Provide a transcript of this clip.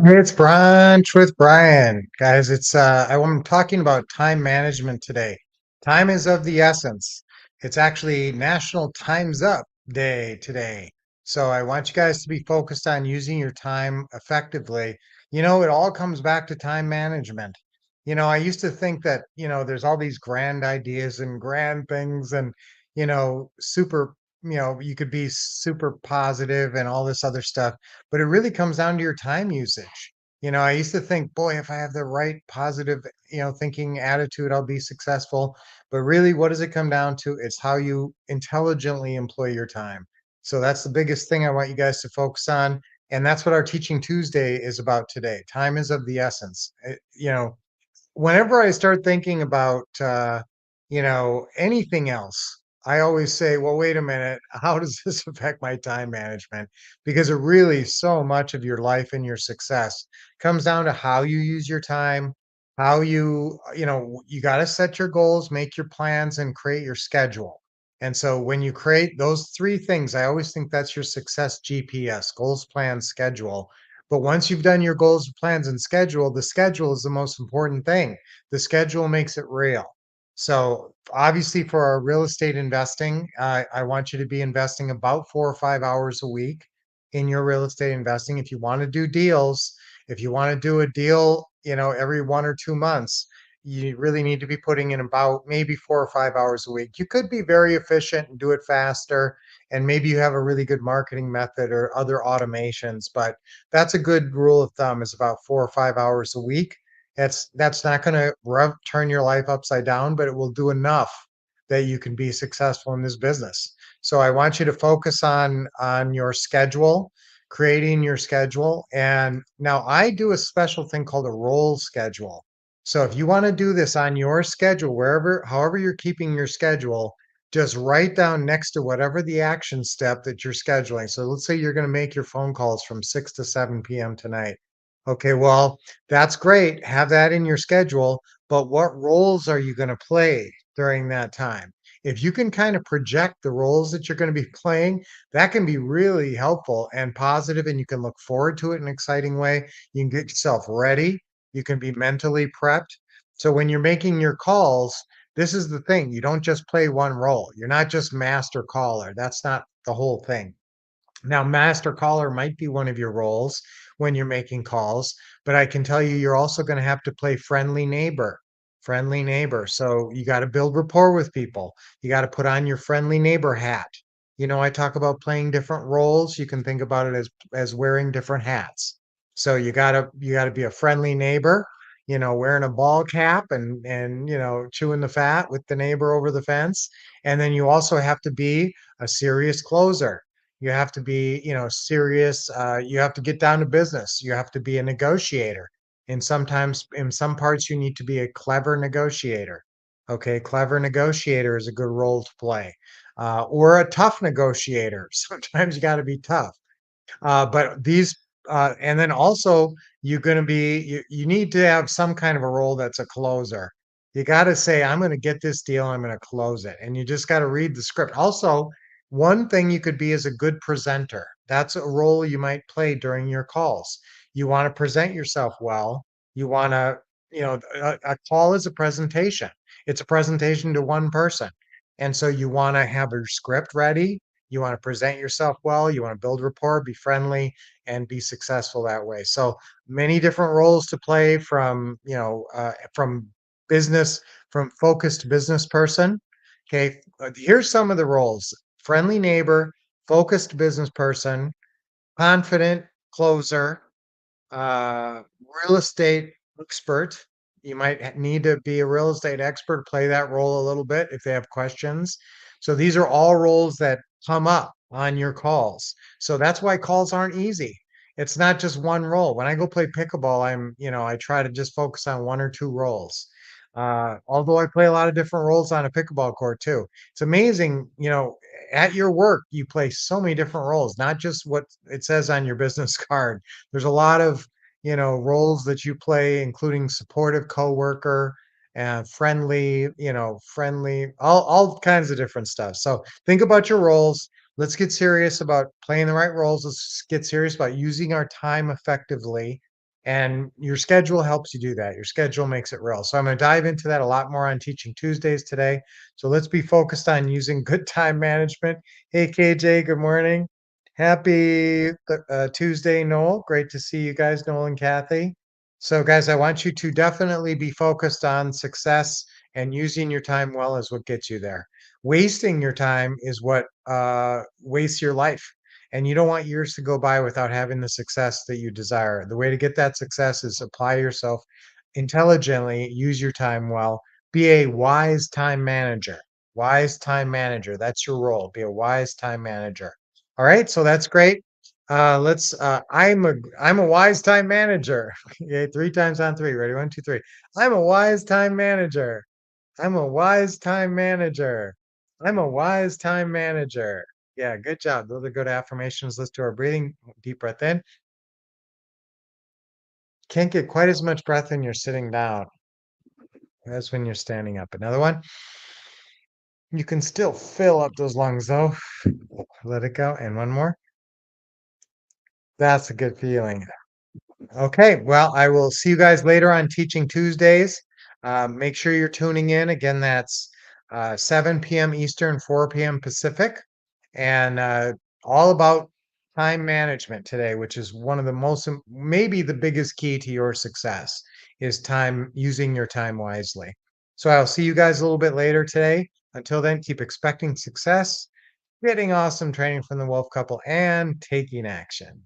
Hey, it's brunch with Brian. Guys, I'm talking about time management today. Time is of the essence. It's actually National Time's Up Day today. So I want you guys to be focused on using your time effectively. It all comes back to time management. I used to think that, there's all these grand ideas and grand things and, super, you could be super positive and all this other stuff, but it really comes down to your time usage. I used to think, boy, if I have the right positive, thinking attitude, I'll be successful. But really, what does it come down to? It's how you intelligently employ your time. So that's the biggest thing I want you guys to focus on. And that's what our Teaching Tuesday is about today. Time is of the essence. Whenever I start thinking about, anything else, I always say, well, wait a minute, how does this affect my time management? Because it really, so much of your life and your success comes down to how you use your time, how you got to set your goals, make your plans, and create your schedule. And so when you create those three things, I always think that's your success GPS: goals, plans, schedule. But once you've done your goals, plans, and schedule, the schedule is the most important thing. The schedule makes it real. So obviously for our real estate investing, I want you to be investing about 4 or 5 hours a week in your real estate investing. If you want to do deals, if you want to do a deal, every 1 or 2 months, you really need to be putting in about maybe 4 or 5 hours a week. You could be very efficient and do it faster, and maybe you have a really good marketing method or other automations, but that's a good rule of thumb, is about 4 or 5 hours a week. That's not going to turn your life upside down, but it will do enough that you can be successful in this business. So I want you to focus on your schedule, creating your schedule. And now I do a special thing called a roll schedule. So if you want to do this on your schedule, however you're keeping your schedule, just write down next to whatever the action step that you're scheduling. So let's say you're going to make your phone calls from 6 to 7 p.m. tonight. Okay, well, that's great. Have that in your schedule, but what roles are you going to play during that time? If you can kind of project the roles that you're going to be playing, that can be really helpful and positive, and you can look forward to it in an exciting way. You can get yourself ready. You can be mentally prepped. So when you're making your calls, this is the thing. You don't just play one role. You're not just master caller. That's not the whole thing. Now, master caller might be one of your roles when you're making calls, but I can tell you, you're also going to have to play friendly neighbor. Friendly neighbor. So you got to build rapport with people. You got to put on your friendly neighbor hat. I talk about playing different roles. You can think about it as wearing different hats. So you gotta be a friendly neighbor, wearing a ball cap and chewing the fat with the neighbor over the fence. And then you also have to be a serious closer. You have to be, serious. You have to get down to business. You have to be a negotiator. And sometimes in some parts, you need to be a clever negotiator. Okay, clever negotiator is a good role to play. Or a tough negotiator. Sometimes you got to be tough. And then also you need to have some kind of a role that's a closer. You got to say, I'm going to get this deal, I'm going to close it. And you just got to read the script. Also, one thing you could be is a good presenter. That's a role you might play during your calls. You want to present yourself well. You want to, a call is a presentation. It's a presentation to one person. And so you want to have your script ready. You want to present yourself well, you want to build rapport, be friendly, and be successful that way. So many different roles to play, from business, from focused business person. Okay, here's some of the roles: friendly neighbor, focused business person, confident closer, uh, real estate expert. You might need to be a real estate expert, play that role a little bit if they have questions. So these are all roles that come up on your calls. So that's why calls aren't easy. It's not just one role. When I go play pickleball, I try to just focus on one or two roles. Although I play a lot of different roles on a pickleball court too. It's amazing, at your work, you play so many different roles, not just what it says on your business card. There's a lot of, roles that you play, including supportive coworker and friendly, all kinds of different stuff. So think about your roles. Let's get serious about playing the right roles. Let's get serious about using our time effectively. And your schedule helps you do that. Your schedule makes it real. So I'm going to dive into that a lot more on Teaching Tuesdays today. So let's be focused on using good time management. Hey, KJ, good morning. Happy Tuesday, Noel. Great to see you guys, Noel and Kathy. So, guys, I want you to definitely be focused on success, and using your time well is what gets you there. Wasting your time is what wastes your life. And you don't want years to go by without having the success that you desire. The way to get that success is apply yourself intelligently, use your time well, be a wise time manager. Wise time manager. That's your role. Be a wise time manager. All right, so that's great. Let's I'm a wise time manager. Okay, three times on three. Ready? One, two, three. I'm a wise time manager. I'm a wise time manager. I'm a wise time manager. Yeah, good job. Those are good affirmations. Let's do our breathing. Deep breath in. Can't get quite as much breath when you're sitting down as when you're standing up. Another one. You can still fill up those lungs though. Let it go. And one more. That's a good feeling. Okay, well, I will see you guys later on Teaching Tuesdays. Make sure you're tuning in. Again, that's 7 p.m. Eastern, 4 p.m. Pacific, and all about time management today, which is one of the maybe the biggest key to your success is time, using your time wisely. So I'll see you guys a little bit later today. Until then, keep expecting success, getting awesome training from the Wolf Couple, and taking action.